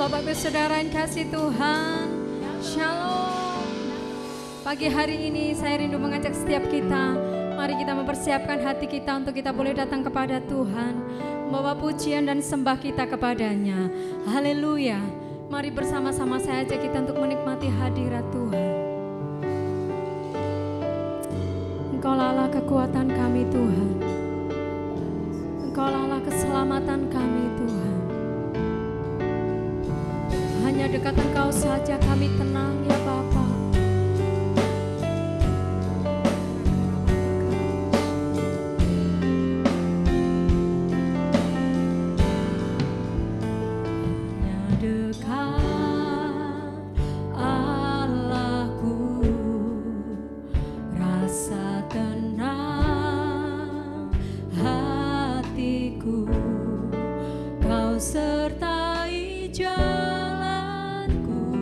Bapak Ibu Saudara yang kasih Tuhan, Shalom. Pagi hari ini saya rindu mengajak setiap kita, mari kita mempersiapkan hati kita untuk kita boleh datang kepada Tuhan, membawa pujian dan sembah kita kepadanya. Haleluya. Mari bersama-sama saya ajak kita untuk menikmati hadirat Tuhan. Engkaulah Allah kekuatan kami Tuhan, Engkaulah Allah keselamatan kami Tuhan. Hanya dekat Engkau saja kami tenang ya Bapa. Hanya dekat Allahku, rasa tenang hatiku, Kau sertai jalanku,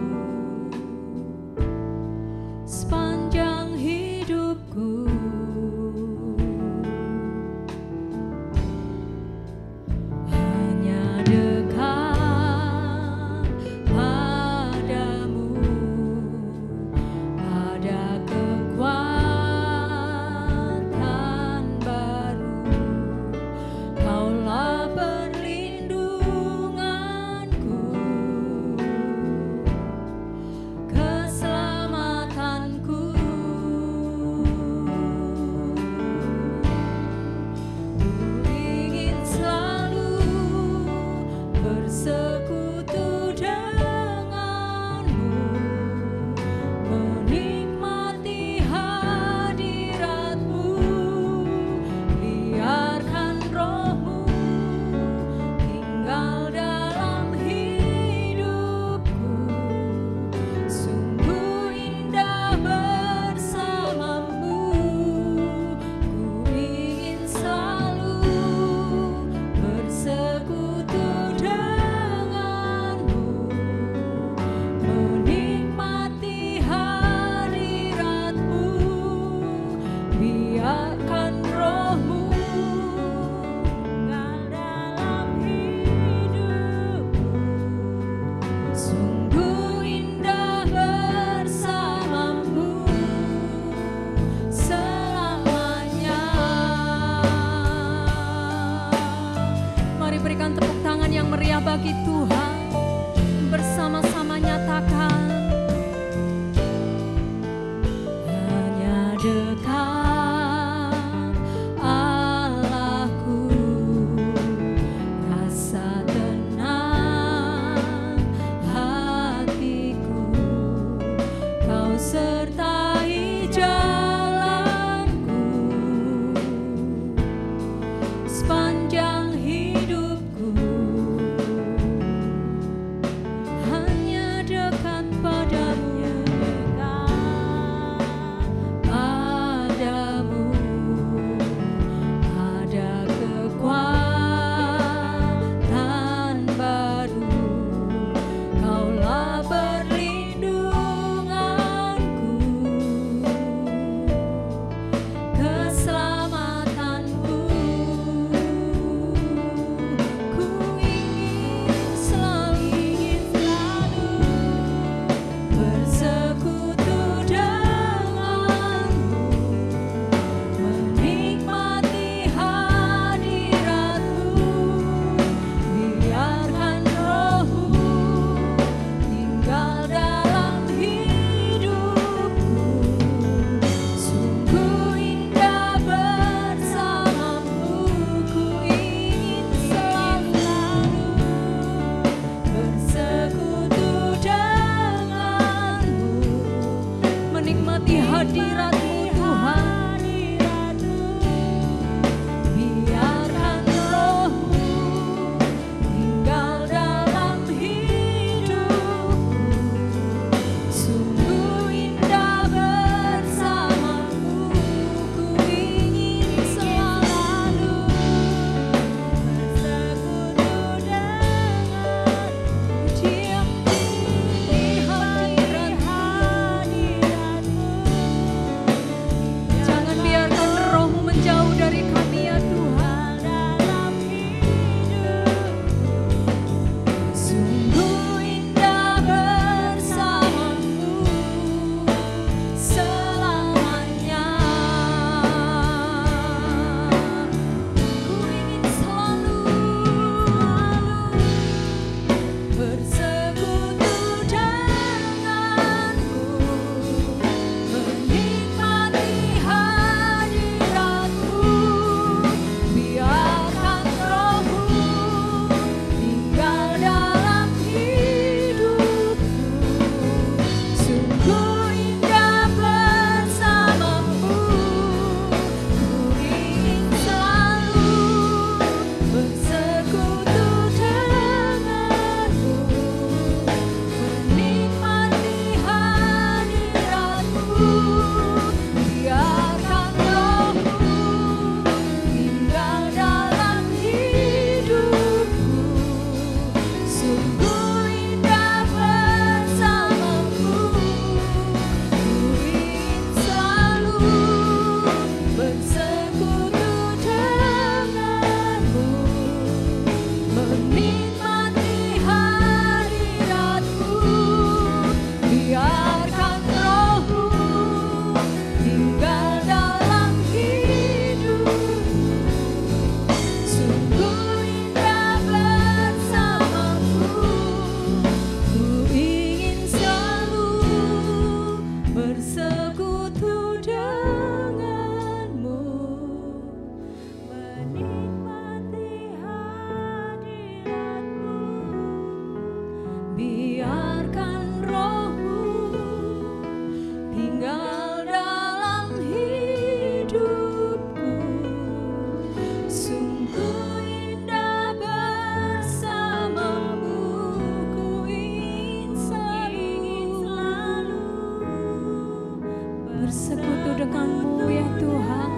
bersekutu denganmu ya Tuhan,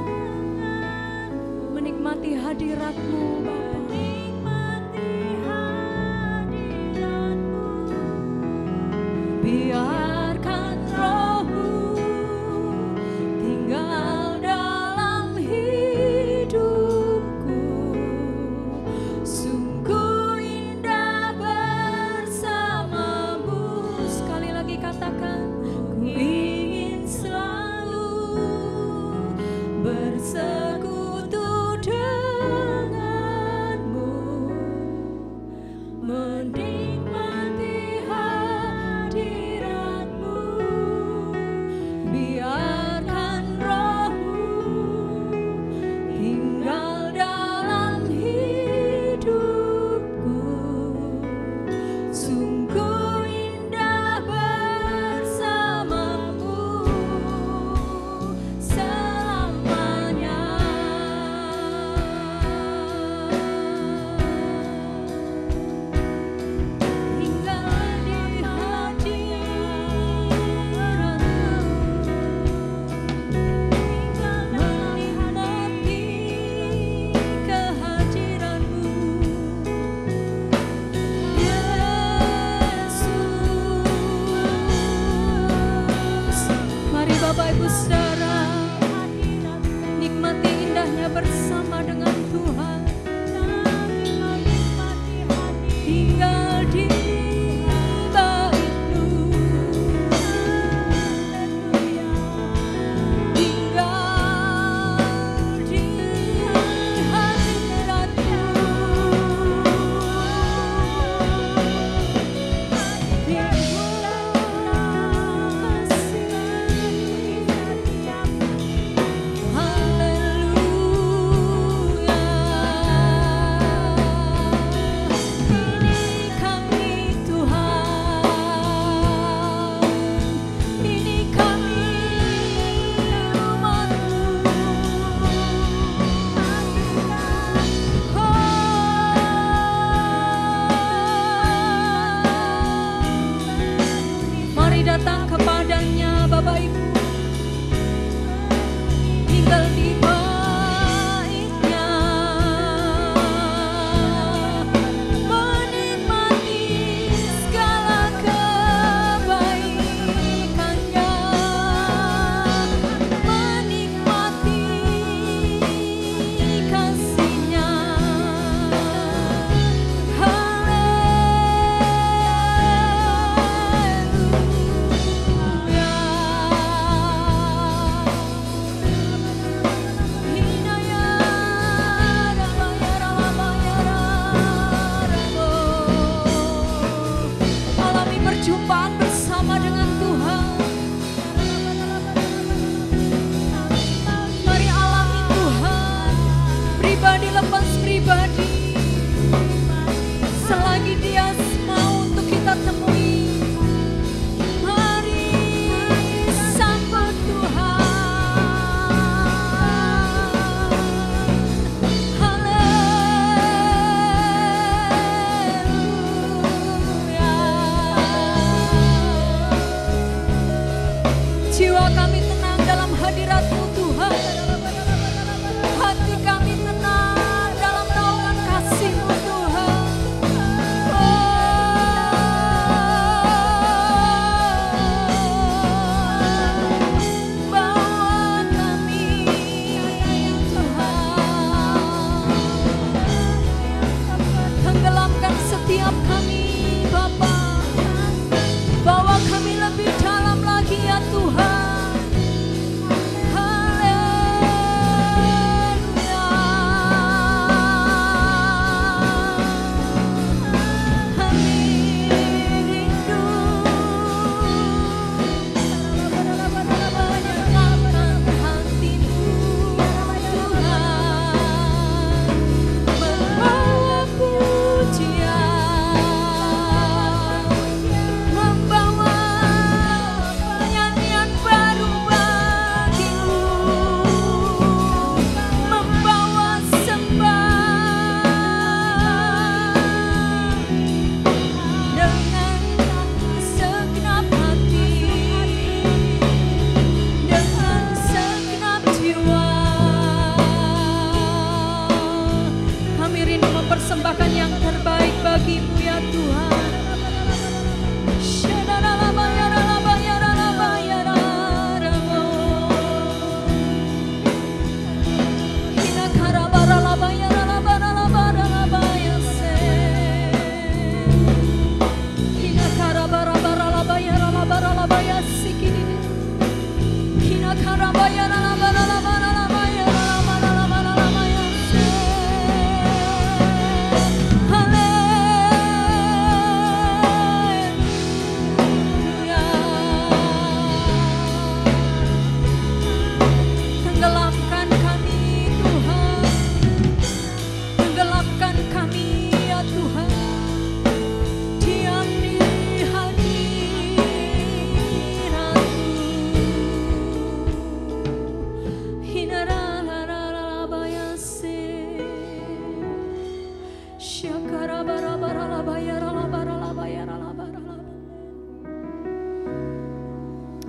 menikmati hadirat-Mu Bapa. Biarkan Roh-Mu tinggal dalam hidupku, sungguh indah bersama-Mu. Sekali lagi katakan, ku ingin selalu bersekutu denganmu, menikmati hadirat-Mu. Biarkan Roh-Mu tinggal dalam hidupku, sungguh indah bersama-Mu selamanya. Tinggal di hadirat-Mu, menikmati kehadiran-Mu, Yesus. Mari Bapak Ibu Saudara, nikmati indahnya bersama dengan Tuhan. Tinggal di bait-Mu, tinggal di hadirat-Mu, mari datang kepadanya Bapak Ibu, tinggal di bait-Nya, menikmati segala kebaikan-Nya, menikmati kasih-Nya. Alami perjumpaan bersama dengan Tuhan. Mari alami Tuhan, pribadi lepas pribadi, selagi Dia mau untuk kita temui. Mari sambut Tuhan. Haleluya. Jiwa kami tenang dalam hadirat-Mu Tuhan. Hati kami tenang dalam naungan kasih-Mu Tuhan. Bawa kami Tuhan, tenggelamkan setiap kami Bapa, bawa kami lebih dalam lagi ya Tuhan.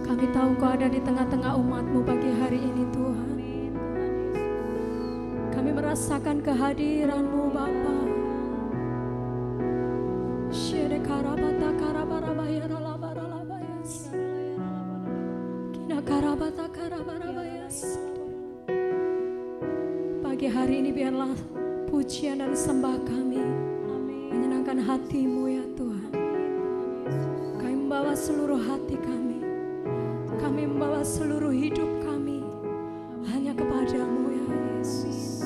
Kami tahu Engkau ada di tengah-tengah umat-Mu pagi hari ini Tuhan. Kami merasakan kehadiran-Mu Bapa. Pagi hari ini biarlah pujian dan sembah kami menyenangkan hati-Mu ya Tuhan. Kami membawa seluruh hati kami. Kami membawa seluruh hidup kami hanya kepada-Mu ya Yesus.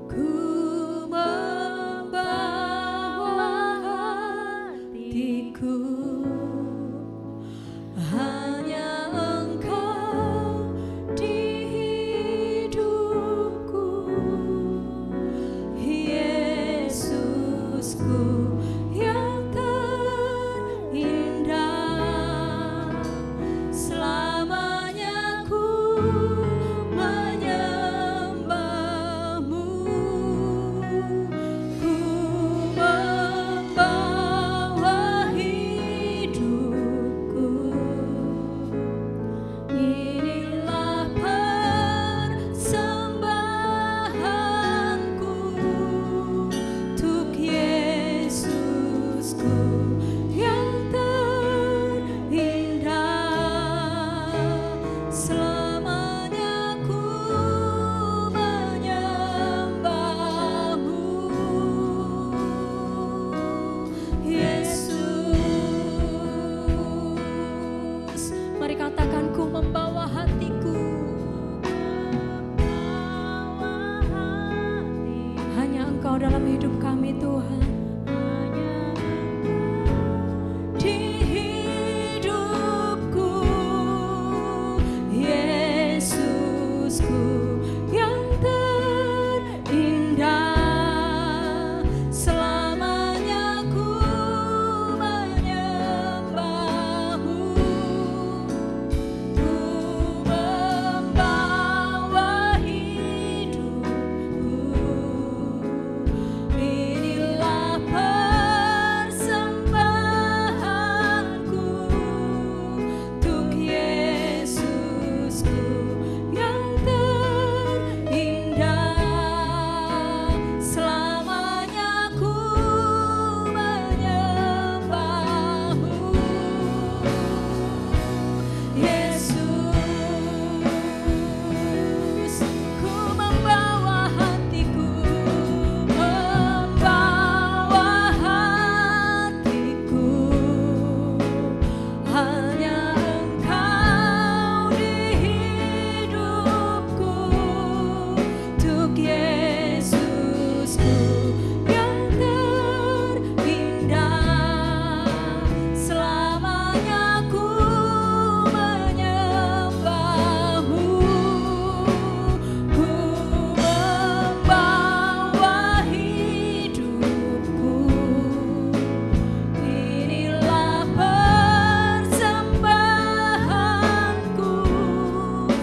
Ku membawa hatiku hanya Engkau di hidupku, Yesusku yang indah, selamanya ku menyembah-Mu. Ku membawa hidupku, inilah persembahanku untuk Yesusku yang terindah, selamanya ku menyembah-Mu, Yesus. Mari katakan, ku membawa hatiku hanya Engkau dalam hidup kami Tuhan. Di hidupku, Yesusku yang terindah, selamanya ku menyembah-Mu. Ku membawa hidupku, inilah persembahanku untuk Yesusku yang terindah, selamanya ku menyembah-Mu, Yesus. Ku membawa hatiku, hanya Engkau di hidupku, untuk Yesusku yang terindah, selamanya ku menyembah-Mu. Ku membawa hidupku, inilah persembahanku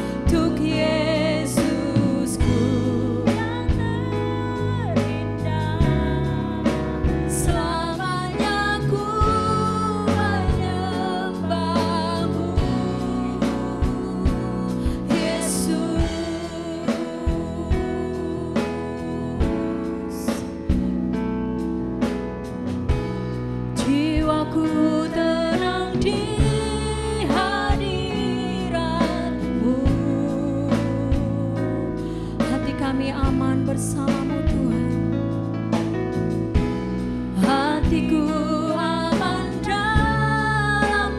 untuk Yesusku yang terindah, selamanya ku menyembah-Mu, Yesus. Jiwaku tenang di hadirat-Mu, hati kami aman bersama-Mu Tuhan. Hatiku aman dalam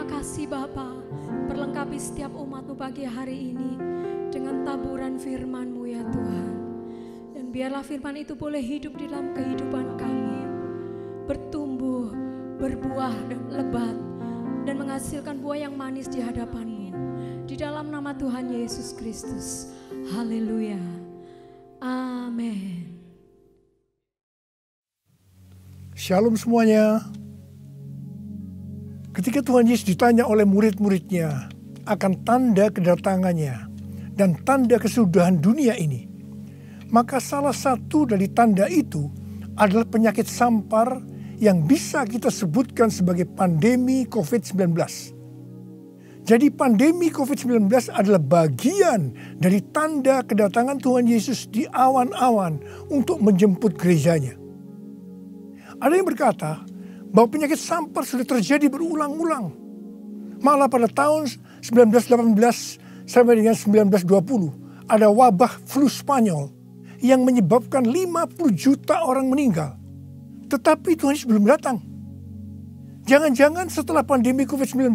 kasih Bapa, perlengkapi setiap umat-Mu pagi hari ini dengan taburan firman-Mu ya Tuhan. Dan biarlah firman itu boleh hidup di dalam kehidupan kami, bertumbuh, berbuah dan lebat, dan menghasilkan buah yang manis di hadapan-Mu. Di dalam nama Tuhan Yesus Kristus. Haleluya. Amin. Shalom semuanya. Ketika Tuhan Yesus ditanya oleh murid-muridnya akan tanda kedatangannya dan tanda kesudahan dunia ini, maka salah satu dari tanda itu adalah penyakit sampar yang bisa kita sebutkan sebagai pandemi COVID-19. Jadi pandemi COVID-19 adalah bagian dari tanda kedatangan Tuhan Yesus di awan-awan untuk menjemput gerejanya. Ada yang berkata bahwa penyakit sampar sudah terjadi berulang-ulang. Malah pada tahun 1918 sampai dengan 1920 ada wabah flu Spanyol yang menyebabkan 50 juta orang meninggal. Tetapi Tuhan Yesus belum datang. Jangan-jangan setelah pandemi COVID-19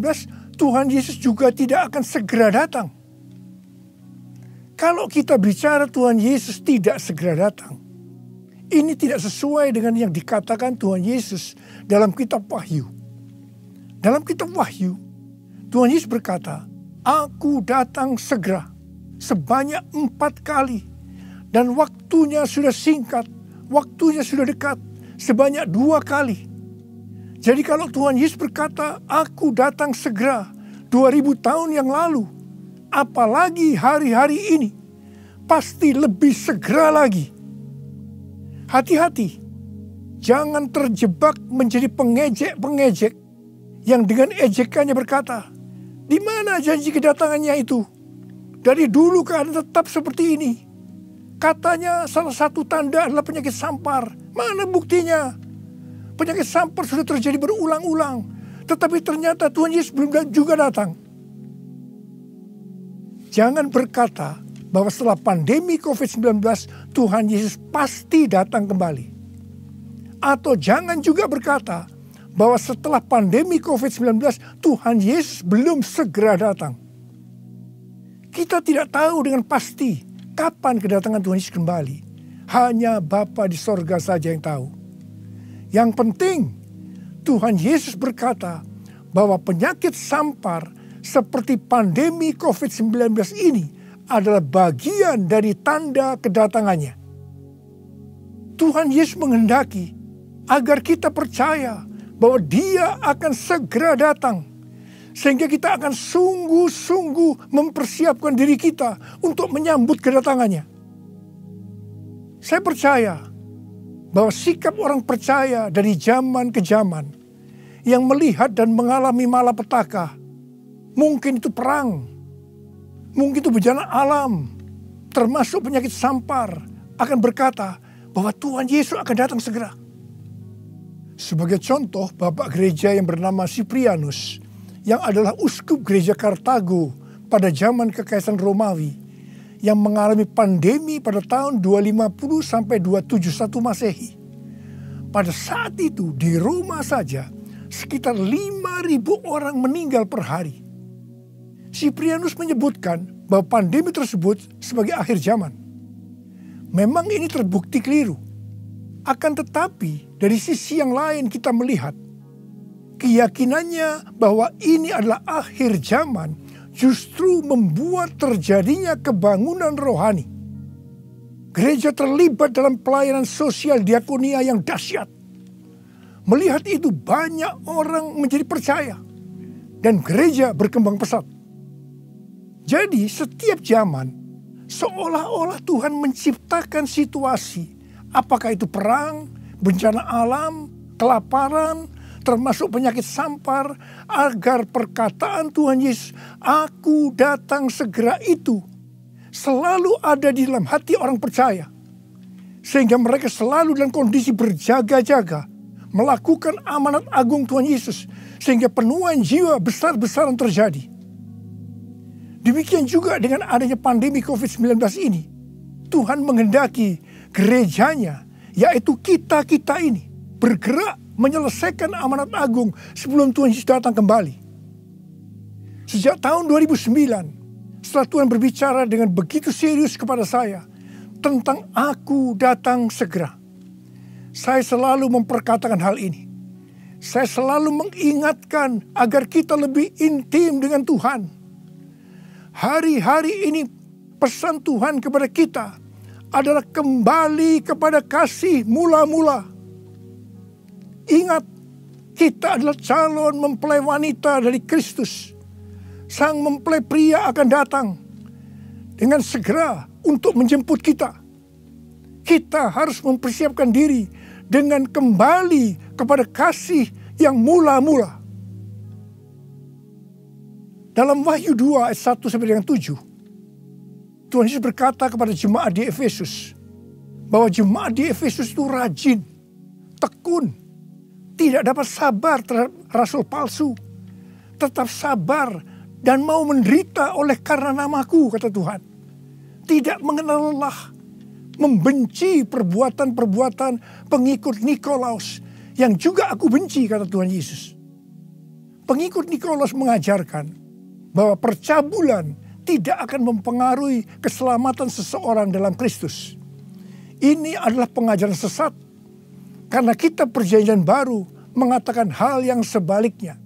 Tuhan Yesus juga tidak akan segera datang. Kalau kita bicara Tuhan Yesus tidak segera datang, ini tidak sesuai dengan yang dikatakan Tuhan Yesus dalam kitab Wahyu. Dalam kitab Wahyu, Tuhan Yesus berkata, "Aku datang segera sebanyak 4 kali. Dan waktunya sudah singkat, waktunya sudah dekat sebanyak 2 kali." Jadi kalau Tuhan Yesus berkata, "Aku datang segera" 2000 tahun yang lalu, apalagi hari-hari ini, pasti lebih segera lagi. Hati-hati, jangan terjebak menjadi pengejek-pengejek yang dengan ejekannya berkata, "Di mana janji kedatangannya itu? Dari dulu keadaan tetap seperti ini. Katanya salah satu tanda adalah penyakit sampar. Mana buktinya? Penyakit sampar sudah terjadi berulang-ulang, tetapi ternyata Tuhan Yesus belum juga datang." Jangan berkata bahwa setelah pandemi COVID-19 Tuhan Yesus pasti datang kembali. Atau jangan juga berkata bahwa setelah pandemi COVID-19 Tuhan Yesus belum segera datang. Kita tidak tahu dengan pasti kapan kedatangan Tuhan Yesus kembali. Hanya Bapa di sorga saja yang tahu. Yang penting Tuhan Yesus berkata bahwa penyakit sampar seperti pandemi COVID-19 ini adalah bagian dari tanda kedatangannya. Tuhan Yesus menghendaki agar kita percaya bahwa Dia akan segera datang. Sehingga kita akan sungguh-sungguh mempersiapkan diri kita untuk menyambut kedatangannya. Saya percaya bahwa sikap orang percaya dari zaman ke zaman yang melihat dan mengalami malapetaka, mungkin itu perang, mungkin itu bencana alam, termasuk penyakit sampar, akan berkata bahwa Tuhan Yesus akan datang segera. Sebagai contoh, Bapak Gereja yang bernama Cyprianus, yang adalah uskup gereja Kartago pada zaman Kekaisaran Romawi, yang mengalami pandemi pada tahun 250 sampai 271 Masehi. Pada saat itu di Roma saja sekitar 5.000 orang meninggal per hari. Cyprianus menyebutkan bahwa pandemi tersebut sebagai akhir zaman. Memang ini terbukti keliru. Akan tetapi dari sisi yang lain kita melihat keyakinannya bahwa ini adalah akhir zaman justru membuat terjadinya kebangunan rohani. Gereja terlibat dalam pelayanan sosial diakonia yang dahsyat. Melihat itu banyak orang menjadi percaya dan gereja berkembang pesat. Jadi setiap zaman seolah-olah Tuhan menciptakan situasi, apakah itu perang, bencana alam, kelaparan, termasuk penyakit sampar, agar perkataan Tuhan Yesus, "Aku datang segera" itu selalu ada di dalam hati orang percaya. Sehingga mereka selalu dalam kondisi berjaga-jaga, melakukan amanat agung Tuhan Yesus, sehingga penuaian jiwa besar-besaran terjadi. Demikian juga dengan adanya pandemi COVID-19 ini, Tuhan menghendaki gerejanya, yaitu kita-kita ini, bergerak menyelesaikan amanat agung sebelum Tuhan Yesus datang kembali. Sejak tahun 2009, setelah Tuhan berbicara dengan begitu serius kepada saya tentang aku datang segera, saya selalu memperkatakan hal ini. Saya selalu mengingatkan agar kita lebih intim dengan Tuhan. Hari-hari ini pesan Tuhan kepada kita adalah kembali kepada kasih mula-mula. Ingat, kita adalah calon mempelai wanita dari Kristus. Sang mempelai pria akan datang dengan segera untuk menjemput kita. Kita harus mempersiapkan diri dengan kembali kepada kasih yang mula-mula. Dalam Wahyu 2 ayat 1 sampai dengan 7, Tuhan Yesus berkata kepada jemaat di Efesus bahwa jemaat di Efesus itu rajin, tekun, tidak dapat sabar terhadap rasul palsu, tetap sabar dan mau menderita oleh karena namaku, kata Tuhan. Tidak mengenal lelah, membenci perbuatan-perbuatan pengikut Nikolaus yang juga aku benci, kata Tuhan Yesus. Pengikut Nikolaus mengajarkan bahwa percabulan tidak akan mempengaruhi keselamatan seseorang dalam Kristus. Ini adalah pengajaran sesat, karena kita perjanjian baru mengatakan hal yang sebaliknya,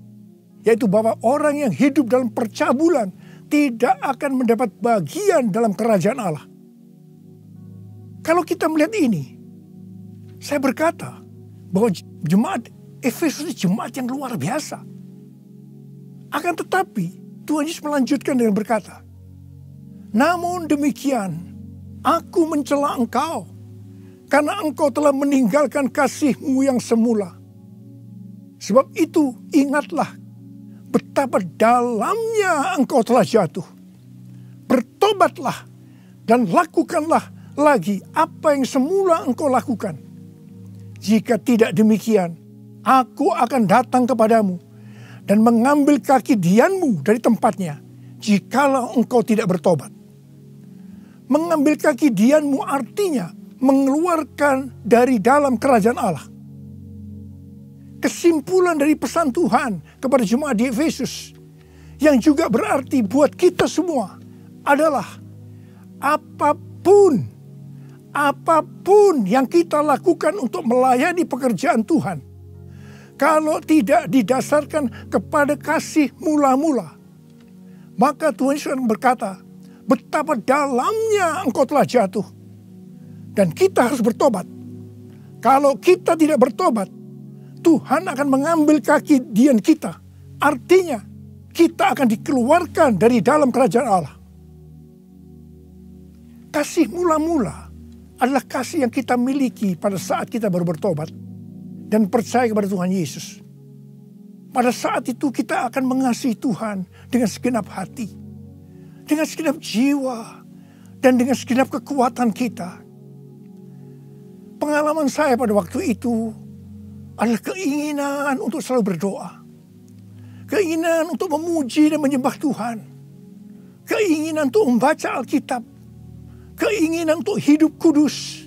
yaitu bahwa orang yang hidup dalam percabulan tidak akan mendapat bagian dalam kerajaan Allah. Kalau kita melihat ini, saya berkata bahwa jemaat Efesus ini jemaat yang luar biasa. Akan tetapi Tuhan Yesus melanjutkan dengan berkata, namun demikian, aku mencela engkau, karena engkau telah meninggalkan kasihmu yang semula. Sebab itu ingatlah betapa dalamnya engkau telah jatuh. Bertobatlah dan lakukanlah lagi apa yang semula engkau lakukan. Jika tidak demikian, aku akan datang kepadamu dan mengambil kaki dianmu dari tempatnya, jikalau engkau tidak bertobat. Mengambil kaki dianmu artinya mengeluarkan dari dalam kerajaan Allah. Kesimpulan dari pesan Tuhan kepada jemaat di Efesus, yang juga berarti buat kita semua, adalah apapun yang kita lakukan untuk melayani pekerjaan Tuhan, kalau tidak didasarkan kepada kasih mula-mula, maka Tuhan Yesus berkata, betapa dalamnya engkau telah jatuh. Dan kita harus bertobat. Kalau kita tidak bertobat, Tuhan akan mengambil kaki dian kita. Artinya, kita akan dikeluarkan dari dalam kerajaan Allah. Kasih mula-mula adalah kasih yang kita miliki pada saat kita baru bertobat dan percaya kepada Tuhan Yesus. Pada saat itu kita akan mengasihi Tuhan dengan segenap hati, dengan segenap jiwa, dan dengan segenap kekuatan kita. Pengalaman saya pada waktu itu adalah keinginan untuk selalu berdoa. Keinginan untuk memuji dan menyembah Tuhan. Keinginan untuk membaca Alkitab. Keinginan untuk hidup kudus.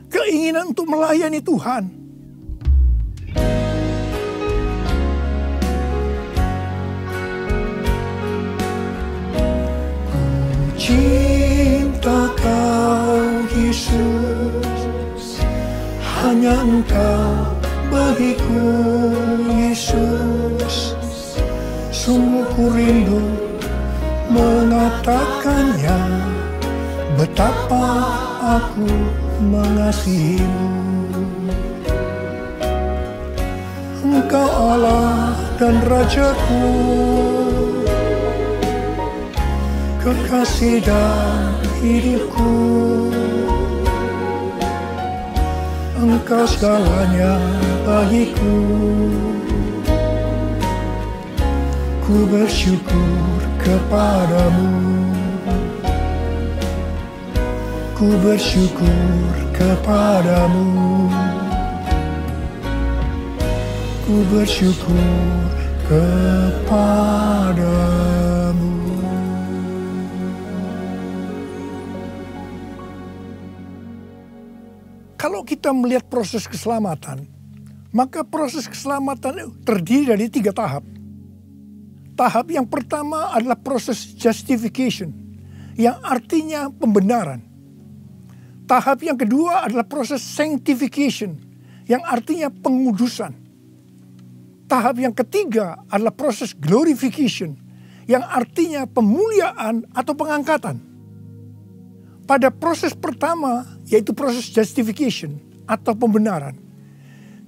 Keinginan untuk melayani Tuhan. Cinta kau Yesus, hanya engkau bagiku Yesus. Sungguh ku rindu mengatakannya, betapa aku mengasihimu. Engkau Allah dan Rajaku, kekasih dan hidupku. Engkau segalanya bagiku. Ku bersyukur kepadamu. Ku bersyukur kepadamu. Ku bersyukur kepadamu. Kalau kita melihat proses keselamatan, maka proses keselamatan terdiri dari 3 tahap. Tahap yang pertama adalah proses justification, yang artinya pembenaran. Tahap yang kedua adalah proses sanctification, yang artinya pengudusan. Tahap yang ketiga adalah proses glorification, yang artinya pemuliaan atau pengangkatan. Pada proses pertama, yaitu proses justification atau pembenaran,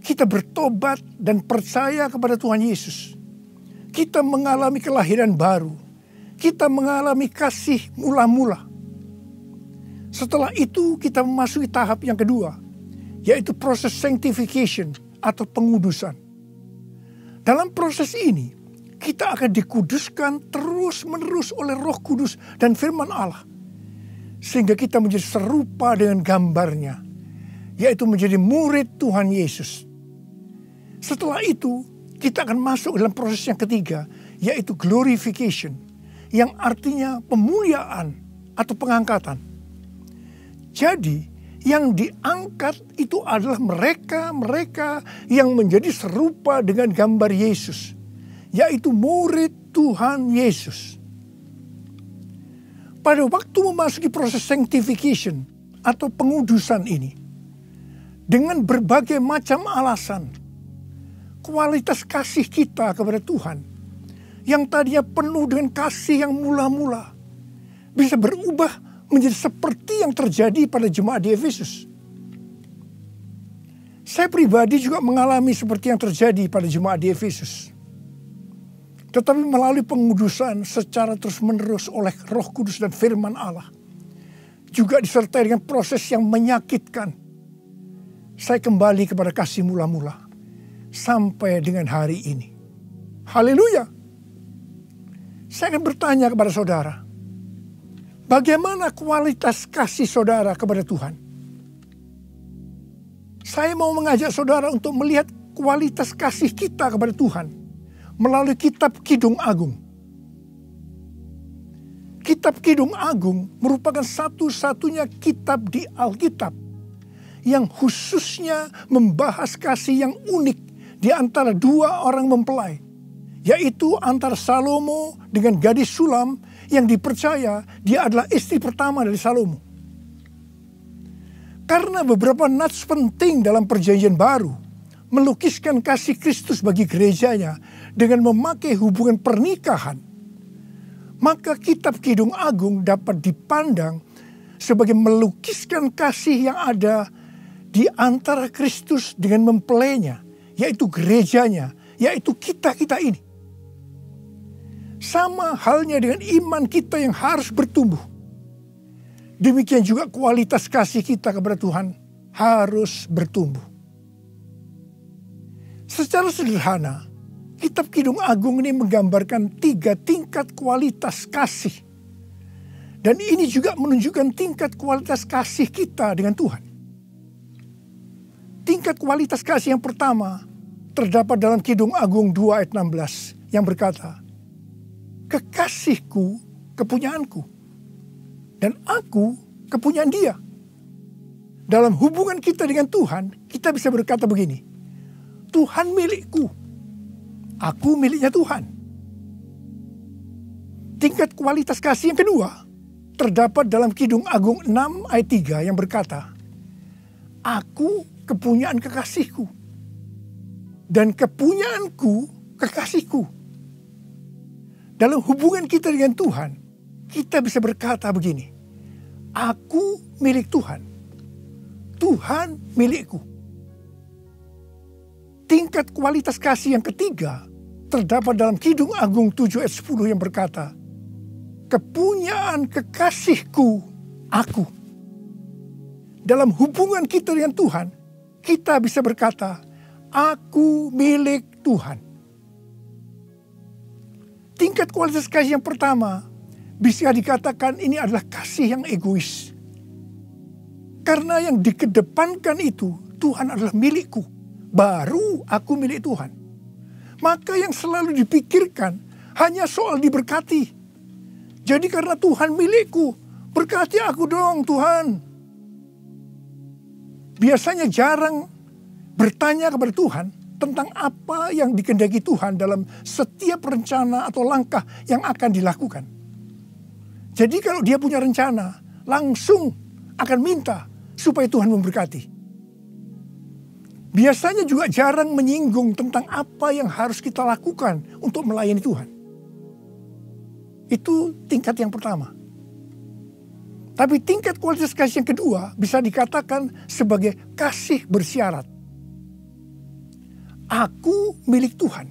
kita bertobat dan percaya kepada Tuhan Yesus. Kita mengalami kelahiran baru. Kita mengalami kasih mula-mula. Setelah itu kita memasuki tahap yang kedua, yaitu proses sanctification atau pengudusan. Dalam proses ini, kita akan dikuduskan terus-menerus oleh Roh Kudus dan firman Allah. Sehingga kita menjadi serupa dengan gambarnya, yaitu menjadi murid Tuhan Yesus. Setelah itu, kita akan masuk dalam proses yang ketiga, yaitu glorification, yang artinya pemuliaan atau pengangkatan. Jadi, yang diangkat itu adalah mereka yang menjadi serupa dengan gambar Yesus, yaitu murid Tuhan Yesus. Pada waktu memasuki proses sanctification atau pengudusan ini, dengan berbagai macam alasan, kualitas kasih kita kepada Tuhan yang tadinya penuh dengan kasih yang mula-mula bisa berubah menjadi seperti yang terjadi pada jemaat di Efesus. Saya pribadi juga mengalami seperti yang terjadi pada jemaat di Efesus. Tetapi melalui pengudusan secara terus-menerus oleh Roh Kudus dan firman Allah, juga disertai dengan proses yang menyakitkan, saya kembali kepada kasih mula-mula sampai dengan hari ini. Haleluya. Saya akan bertanya kepada saudara, bagaimana kualitas kasih saudara kepada Tuhan? Saya mau mengajak saudara untuk melihat kualitas kasih kita kepada Tuhan melalui kitab Kidung Agung. Kitab Kidung Agung merupakan satu-satunya kitab di Alkitab yang khususnya membahas kasih yang unik di antara dua orang mempelai, yaitu antara Salomo dengan gadis Sulam yang dipercaya dia adalah istri pertama dari Salomo. Karena beberapa nats penting dalam Perjanjian Baru melukiskan kasih Kristus bagi gerejanya dengan memakai hubungan pernikahan, maka kitab Kidung Agung dapat dipandang sebagai melukiskan kasih yang ada di antara Kristus dengan mempelainya, yaitu gerejanya, yaitu kita-kita ini. Sama halnya dengan iman kita yang harus bertumbuh. Demikian juga kualitas kasih kita kepada Tuhan harus bertumbuh. Secara sederhana, kitab Kidung Agung ini menggambarkan 3 tingkat kualitas kasih. Dan ini juga menunjukkan tingkat kualitas kasih kita dengan Tuhan. Tingkat kualitas kasih yang pertama terdapat dalam Kidung Agung 2 ayat 16 yang berkata, kekasihku kepunyaanku, dan aku kepunyaan dia. Dalam hubungan kita dengan Tuhan, kita bisa berkata begini, Tuhan milikku, aku miliknya Tuhan. Tingkat kualitas kasih yang kedua terdapat dalam Kidung Agung 6 ayat 3 yang berkata, aku kepunyaan kekasihku, dan kepunyaanku kekasihku. Dalam hubungan kita dengan Tuhan, kita bisa berkata begini, aku milik Tuhan, Tuhan milikku. Tingkat kualitas kasih yang ketiga terdapat dalam Kidung Agung 7 ayat 10 yang berkata, kepunyaan kekasihku aku. Dalam hubungan kita dengan Tuhan, kita bisa berkata, aku milik Tuhan. Tingkat kualitas kasih yang pertama bisa dikatakan ini adalah kasih yang egois. Karena yang dikedepankan itu, Tuhan adalah milikku, baru aku milik Tuhan. Maka yang selalu dipikirkan hanya soal diberkati. Jadi karena Tuhan milikku, berkati aku dong Tuhan. Biasanya jarang bertanya kepada Tuhan tentang apa yang dikehendaki Tuhan dalam setiap rencana atau langkah yang akan dilakukan. Jadi kalau dia punya rencana, langsung akan minta supaya Tuhan memberkati. Biasanya juga jarang menyinggung tentang apa yang harus kita lakukan untuk melayani Tuhan. Itu tingkat yang pertama. Tapi tingkat kualitas kasih yang kedua bisa dikatakan sebagai kasih bersyarat. Aku milik Tuhan.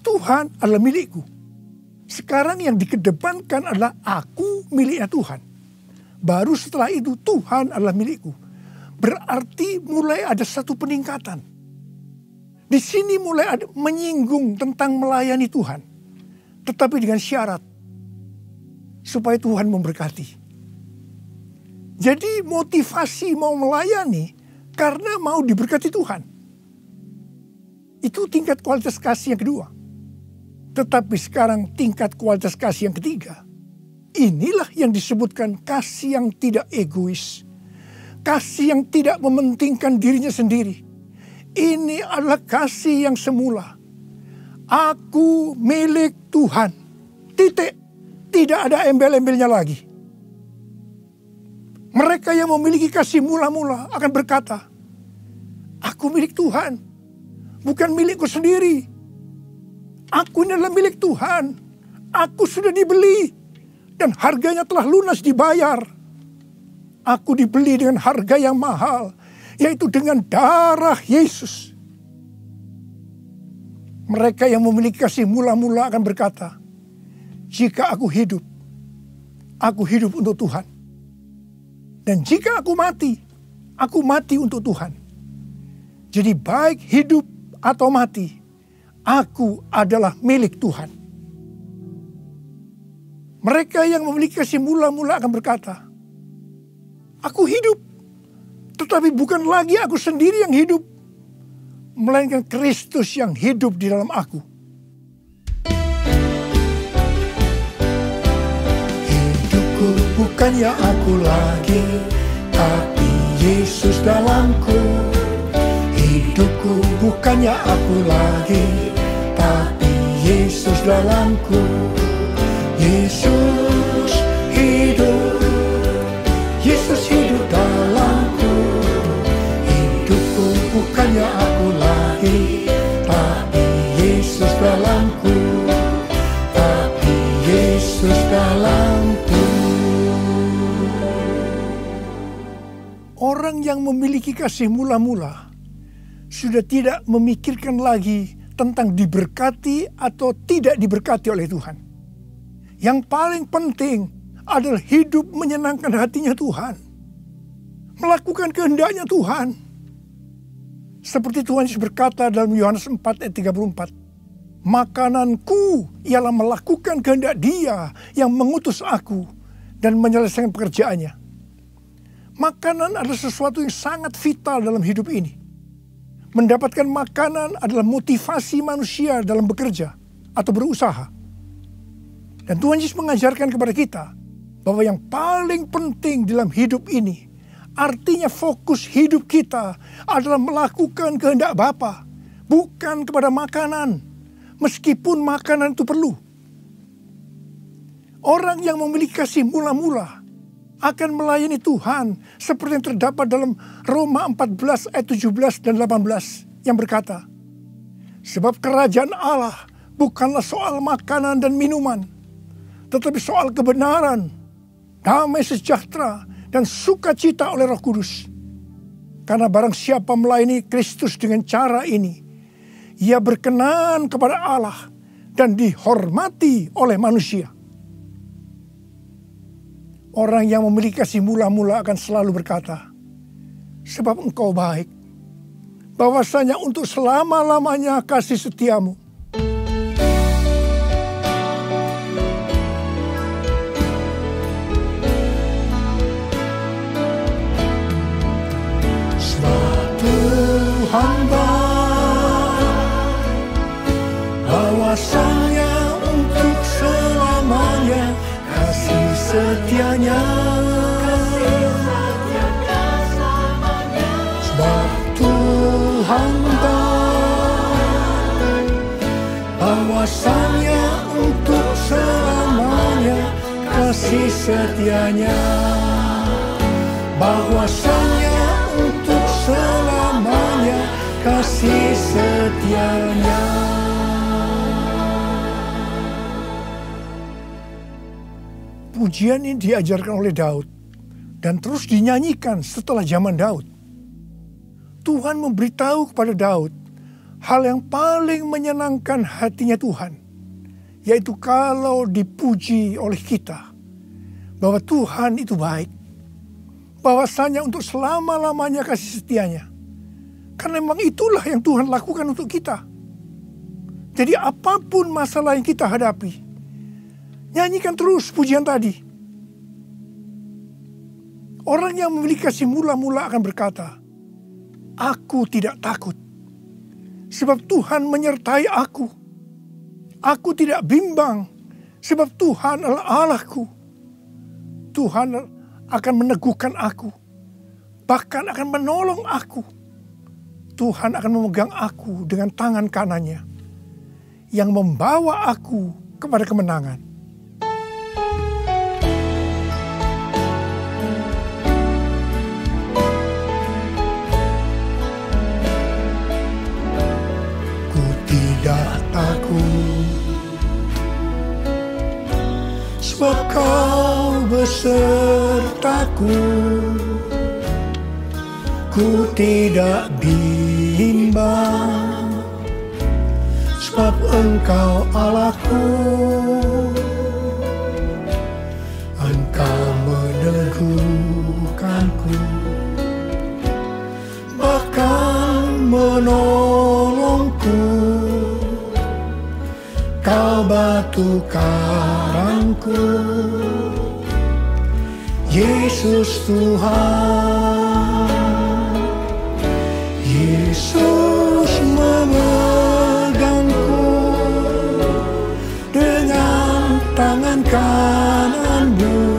Tuhan adalah milikku. Sekarang yang dikedepankan adalah aku miliknya Tuhan. Baru setelah itu Tuhan adalah milikku. Berarti mulai ada satu peningkatan. Di sini mulai ada menyinggung tentang melayani Tuhan. Tetapi dengan syarat. Supaya Tuhan memberkati. Jadi motivasi mau melayani karena mau diberkati Tuhan. Itu tingkat kualitas kasih yang kedua. Tetapi sekarang tingkat kualitas kasih yang ketiga. Inilah yang disebutkan kasih yang tidak egois. Kasih yang tidak mementingkan dirinya sendiri. Ini adalah kasih yang semula. Aku milik Tuhan. Titik. Tidak ada embel-embelnya lagi. Mereka yang memiliki kasih mula-mula akan berkata, aku milik Tuhan. Bukan milikku sendiri. Aku ini adalah milik Tuhan. Aku sudah dibeli. Dan harganya telah lunas dibayar. Aku dibeli dengan harga yang mahal, yaitu dengan darah Yesus. Mereka yang memiliki kasih mula-mula akan berkata, jika aku hidup untuk Tuhan. Dan jika aku mati untuk Tuhan. Jadi baik hidup atau mati, aku adalah milik Tuhan. Mereka yang memiliki kasih mula-mula akan berkata, aku hidup, tetapi bukan lagi aku sendiri yang hidup, melainkan Kristus yang hidup di dalam aku. Hidupku bukannya aku lagi, tapi Yesus dalamku. Hidupku bukannya aku lagi, tapi Yesus dalamku. Yesus hidup. Yesus hidup dalamku. Hidupku bukannya aku lagi, tapi Yesus dalamku. Tapi Yesus dalamku. Orang yang memiliki kasih mula-mula sudah tidak memikirkan lagi tentang diberkati atau tidak diberkati oleh Tuhan. Yang paling penting adalah hidup menyenangkan hatinya Tuhan. Melakukan kehendaknya Tuhan. Seperti Tuhan Yesus berkata dalam Yohanes 4 ayat 34. Makananku ialah melakukan kehendak Dia yang mengutus aku dan menyelesaikan pekerjaannya. Makanan adalah sesuatu yang sangat vital dalam hidup ini. Mendapatkan makanan adalah motivasi manusia dalam bekerja atau berusaha. Dan Tuhan Yesus mengajarkan kepada kita bahwa yang paling penting dalam hidup ini, artinya fokus hidup kita adalah melakukan kehendak Bapa, bukan kepada makanan, meskipun makanan itu perlu. Orang yang memiliki kasih mula-mula akan melayani Tuhan seperti yang terdapat dalam Roma 14 ayat 17 dan 18 yang berkata, sebab kerajaan Allah bukanlah soal makanan dan minuman, tetapi soal kebenaran, damai sejahtera, dan sukacita oleh Roh Kudus. Karena barang siapa melayani Kristus dengan cara ini, ia berkenan kepada Allah dan dihormati oleh manusia. Orang yang memiliki kasih mula-mula akan selalu berkata, sebab engkau baik, bahwasanya untuk selama-lamanya kasih setiamu. Hamba bahwasanya untuk selamanya kasih setianya. Sebab Tuhan bahwasanya untuk selamanya kasih setianya, bahwasanya untuk selamanya kasih setianya. Pujian ini diajarkan oleh Daud dan terus dinyanyikan setelah zaman Daud. Tuhan memberitahu kepada Daud hal yang paling menyenangkan hatinya Tuhan, yaitu kalau dipuji oleh kita, bahwa Tuhan itu baik, bahwasanya untuk selama-lamanya kasih setianya. Karena memang itulah yang Tuhan lakukan untuk kita. Jadi apapun masalah yang kita hadapi, nyanyikan terus pujian tadi. Orang yang memiliki kasih mula-mula akan berkata, aku tidak takut, sebab Tuhan menyertai aku. Aku tidak bimbang, sebab Tuhan adalah Allahku. Tuhan akan meneguhkan aku, bahkan akan menolong aku. Tuhan akan memegang aku dengan tangan kanannya, yang membawa aku kepada kemenangan. Tidak takut, sebab Kau besertaku. Ku tidak bimbang, sebab Engkau Allahku. Engkau meneguhkanku, bahkan menolongku. Kau batu karangku, Yesus Tuhan. Yesus memegangku dengan tangan kanan-Mu.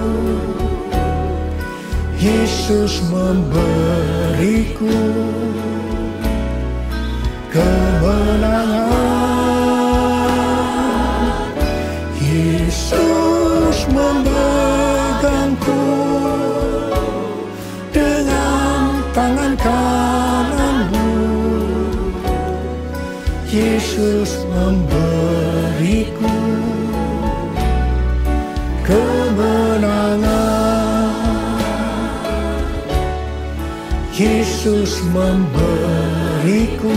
Yesus memberiku kemenangan. Yesus memegangku dengan tangan kanan-Mu. Yesus memberiku kemenangan. Yesus memberiku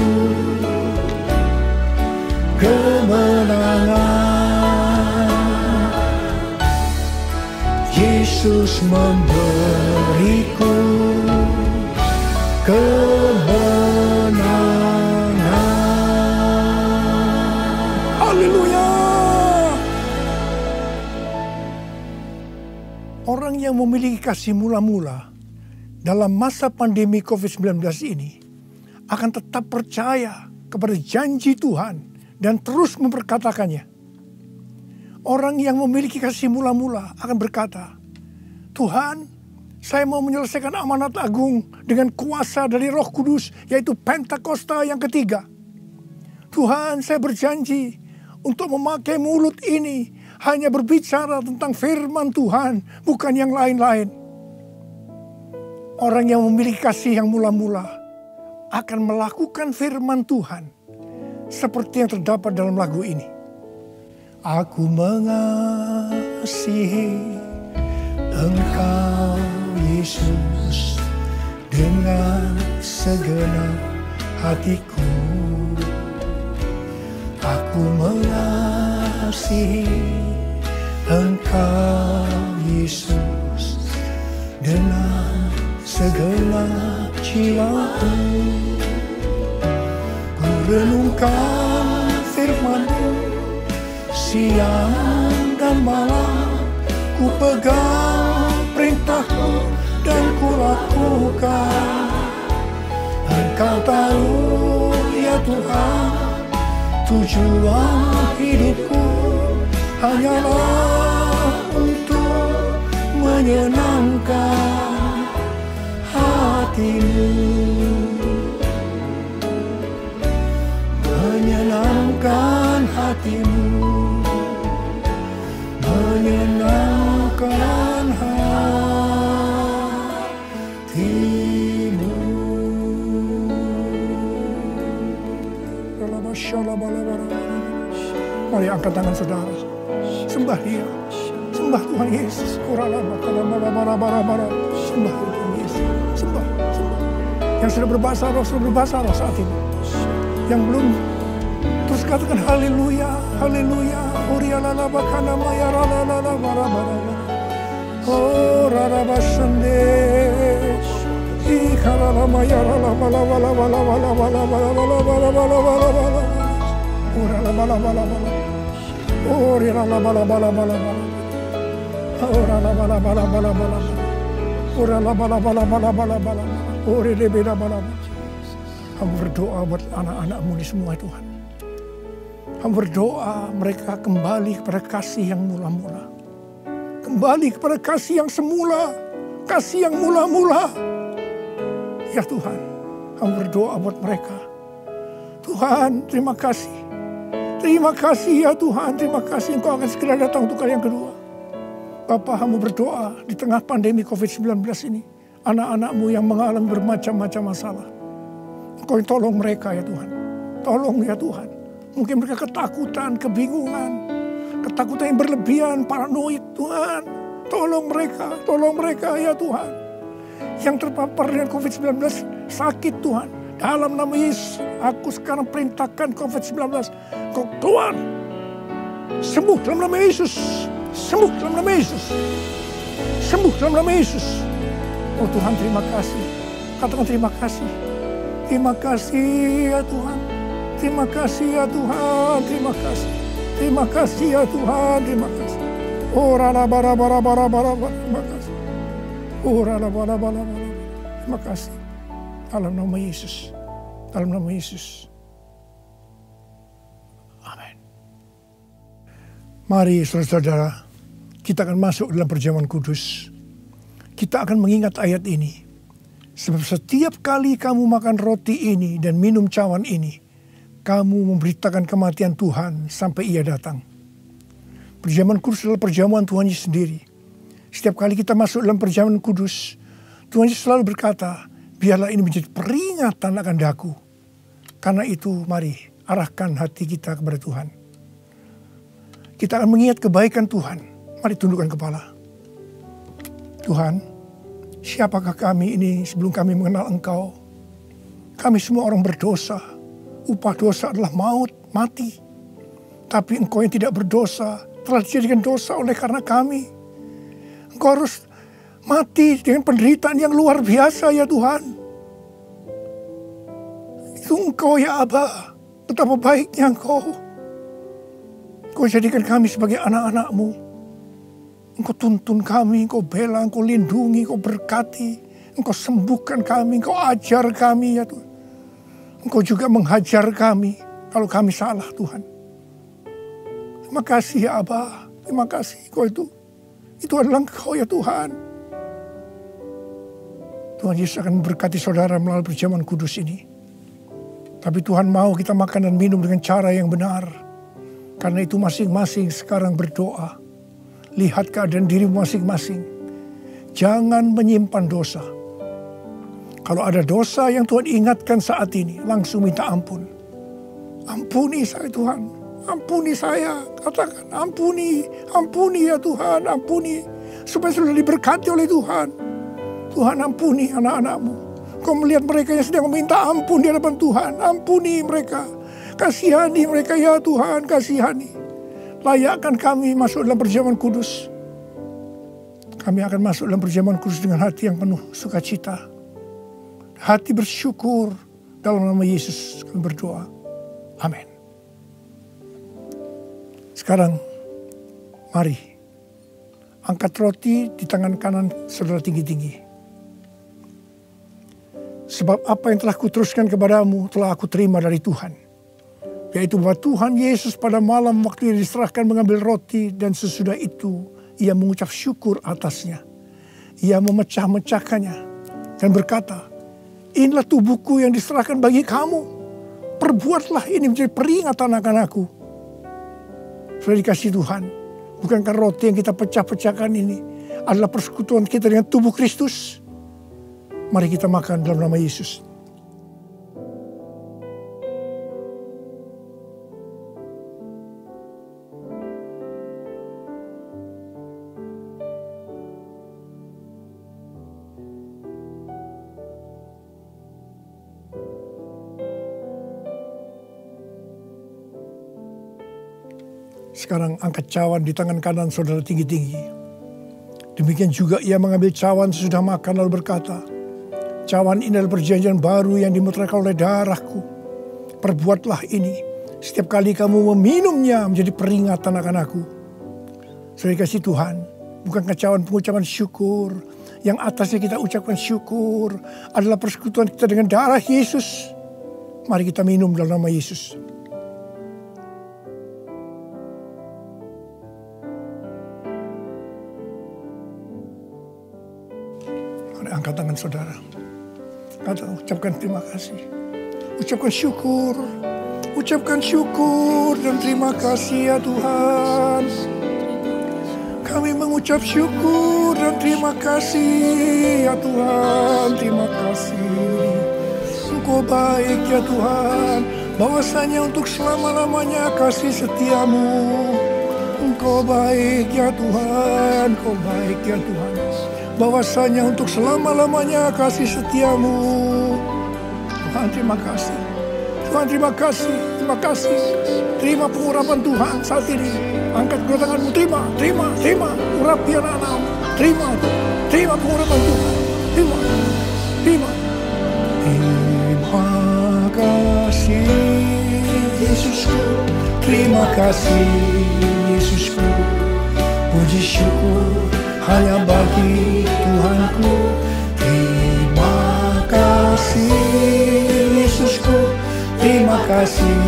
kemenangan. Yesus memberiku kemenangan. Haleluya. Orang yang memiliki kasih mula-mula dalam masa pandemi COVID-19 ini akan tetap percaya kepada janji Tuhan dan terus memperkatakannya. Orang yang memiliki kasih mula-mula akan berkata, Tuhan, saya mau menyelesaikan amanat agung dengan kuasa dari Roh Kudus, yaitu Pentakosta yang ketiga. Tuhan, saya berjanji untuk memakai mulut ini hanya berbicara tentang firman Tuhan, bukan yang lain-lain. Orang yang memiliki kasih yang mula-mula akan melakukan firman Tuhan seperti yang terdapat dalam lagu ini. Aku mengasihi Engkau Yesus dengan segenap hatiku. Aku mengasihi Engkau Yesus dengan segenap jiwaku. Ku renungkan firman-Mu siang dan malam, ku pegang perintah-Mu dan ku lakukan. Engkau tahu ya Tuhan, tujuan hidupku hanyalah untuk menyenangkan hati-Mu, menyenangkan hati-Mu. hatimu, menyenangkan hatimu. Mari angkat tangan saudara, sembah Dia, sembah Tuhan Yesus. Sembah Tuhan Yesus, sembah. Yang sudah berbahasa roh saat ini. Yang belum, terus katakan haleluya, haleluya. Oh rarabasande, ikaralama yarala bala bala bala bala bala bala bala bala bala bala bala. Orala bala bala bala. Orala bala bala bala bala. Orala bala bala bala bala. Orala bala bala bala bala bala. Orele beda bala bala. Hamba berdoa buat anak-anak-Mu di semua Tuhan. Hamba berdoa mereka kembali kepada kasih yang mula-mula. Kembali kepada kasih yang semula. Kasih yang mula-mula. Ya Tuhan, hamba berdoa buat mereka. Tuhan, terima kasih. Terima kasih ya Tuhan, terima kasih Engkau akan segera datang untuk kali yang kedua. Bapa, hamba berdoa di tengah pandemi COVID-19 ini. Anak-anak-Mu yang mengalami bermacam-macam masalah. Engkau tolong mereka ya Tuhan. Tolong ya Tuhan. Mungkin mereka ketakutan, kebingungan. Ketakutan yang berlebihan, paranoid Tuhan. Tolong mereka ya Tuhan. Yang terpapar dengan COVID-19 sakit Tuhan. Dalam nama Yesus, aku sekarang perintahkan COVID-19. Kau keluar. Sembuh dalam nama Yesus. Sembuh dalam nama Yesus. Sembuh dalam nama Yesus. Oh Tuhan, terima kasih. Katakan terima kasih. Terima kasih ya Tuhan. Terima kasih ya Tuhan. Terima kasih. Terima kasih ya Tuhan. Terima kasih. Oh rala bara bara bara bara. Terima kasih. Oh rala bara bara bara. Terima kasih. Dalam nama Yesus. Dalam nama Yesus. Amin. Mari saudara-saudara, kita akan masuk dalam perjamuan kudus. Kita akan mengingat ayat ini. Sebab setiap kali kamu makan roti ini dan minum cawan ini, kamu memberitakan kematian Tuhan sampai Ia datang. Perjamuan kudus adalah perjamuan Tuhan Yesus sendiri. Setiap kali kita masuk dalam perjamuan kudus, Tuhan Yesus selalu berkata, biarlah ini menjadi peringatan akan daku. Karena itu mari arahkan hati kita kepada Tuhan. Kita akan mengingat kebaikan Tuhan. Mari tundukkan kepala. Tuhan, siapakah kami ini sebelum kami mengenal Engkau? Kami semua orang berdosa. Upah dosa adalah maut, mati. Tapi Engkau yang tidak berdosa telah dijadikan dosa oleh karena kami. Engkau harus mati dengan penderitaan yang luar biasa ya Tuhan. Itu Engkau ya Aba. Betapa baiknya Engkau. Engkau jadikan kami sebagai anak-anak-Mu. Engkau tuntun kami, Engkau bela, Engkau lindungi, Engkau berkati. Engkau sembuhkan kami, Engkau ajar kami ya Tuhan. Engkau juga menghajar kami kalau kami salah Tuhan. Terima kasih ya Aba. Terima kasih Engkau itu adalah Engkau ya Tuhan. Tuhan Yesus akan memberkati saudara melalui perjamuan kudus ini. Tapi Tuhan mau kita makan dan minum dengan cara yang benar. Karena itu masing-masing sekarang berdoa. Lihat keadaan dirimu masing-masing. Jangan menyimpan dosa. Kalau ada dosa yang Tuhan ingatkan saat ini, langsung minta ampun. Ampuni saya Tuhan. Ampuni saya. Katakan ampuni. Ampuni ya Tuhan. Ampuni. Supaya sudah diberkati oleh Tuhan. Tuhan ampuni anak-anak-Mu. Kau melihat mereka yang sedang meminta ampun di hadapan Tuhan. Ampuni mereka. Kasihani mereka ya Tuhan. Kasihani. Layakkan kami masuk dalam perjamuan kudus. Kami akan masuk dalam perjamuan kudus dengan hati yang penuh sukacita. Hati bersyukur. Dalam nama Yesus kami berdoa. Amin. Sekarang mari angkat roti di tangan kanan saudara tinggi-tinggi. Sebab apa yang telah kuteruskan kepadamu telah aku terima dari Tuhan. Yaitu bahwa Tuhan Yesus pada malam waktu ia diserahkan mengambil roti dan sesudah itu ia mengucap syukur atasnya. Ia memecah-mecahkannya dan berkata, inilah tubuhku yang diserahkan bagi kamu. Perbuatlah ini menjadi peringatan akan aku. Sudah dikasih Tuhan. Bukankah roti yang kita pecah-pecahkan ini adalah persekutuan kita dengan tubuh Kristus? Mari kita makan dalam nama Yesus. Sekarang angkat cawan di tangan kanan saudara tinggi-tinggi. Demikian juga ia mengambil cawan sesudah makan lalu berkata, cawan ini adalah perjanjian baru yang dimeteraikan oleh darahku. Perbuatlah ini setiap kali kamu meminumnya menjadi peringatan akan aku. Saudara kasih Tuhan, bukankah cawan pengucapan syukur yang atasnya kita ucapkan syukur adalah persekutuan kita dengan darah Yesus? Mari kita minum dalam nama Yesus. Angkat tangan saudara. Ucapkan terima kasih. Ucapkan syukur. Ucapkan syukur dan terima kasih ya Tuhan. Kami mengucap syukur dan terima kasih ya Tuhan. Terima kasih. Engkau baik ya Tuhan. Bahwasanya untuk selama-lamanya kasih setiamu. Engkau baik ya Tuhan. Engkau baik ya Tuhan. Bahwasanya untuk selama-lamanya kasih setiamu. Tuhan terima kasih. Tuhan terima kasih. Terima kasih. Terima pengurapan Tuhan saat ini. Angkat kedua tanganmu. Terima. Urapi anak-anakmu. Terima pengurapan Tuhan. Terima. Terima kasih Yesusku. Terima kasih Yesusku. Puji syukur hanya bagi Tuhanku. Terima kasih Yesusku. Terima kasih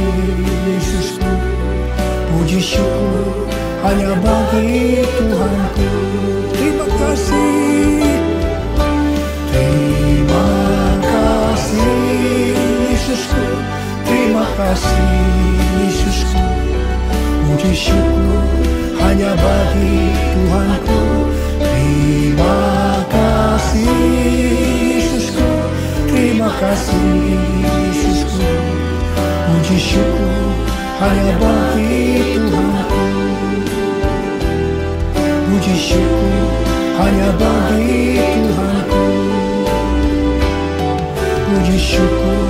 Yesusku. Puji syukur hanya bagi Tuhanku. Terima kasih. Terima kasih Yesusku. Terima kasih Yesusku. Puji syukur hanya bagi Tuhanku. Terima kasih Yesusku. Terima kasih Yesusku. Puji syukur hanya bagi Tuhanku. Puji syukur hanya bagi Tuhanku. Puji syukur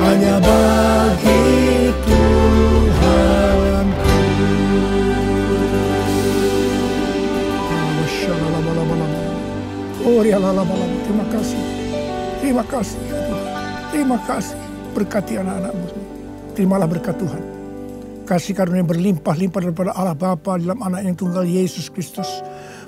hanya bagi Tuhanku. Oh, terima kasih. Terima kasih ya Tuhan. Terima kasih. Berkati anak-anakmu. Terimalah berkat Tuhan. Kasih karunia berlimpah-limpah daripada Allah Bapa dalam anak yang tunggal Yesus Kristus.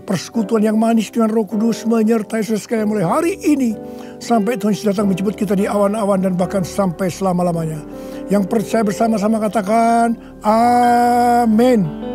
Persekutuan yang manis dengan Roh Kudus menyertai saudara sekalian mulai hari ini sampai Tuhan Yesus datang menjemput kita di awan-awan dan bahkan sampai selama-lamanya. Yang percaya bersama-sama katakan amin.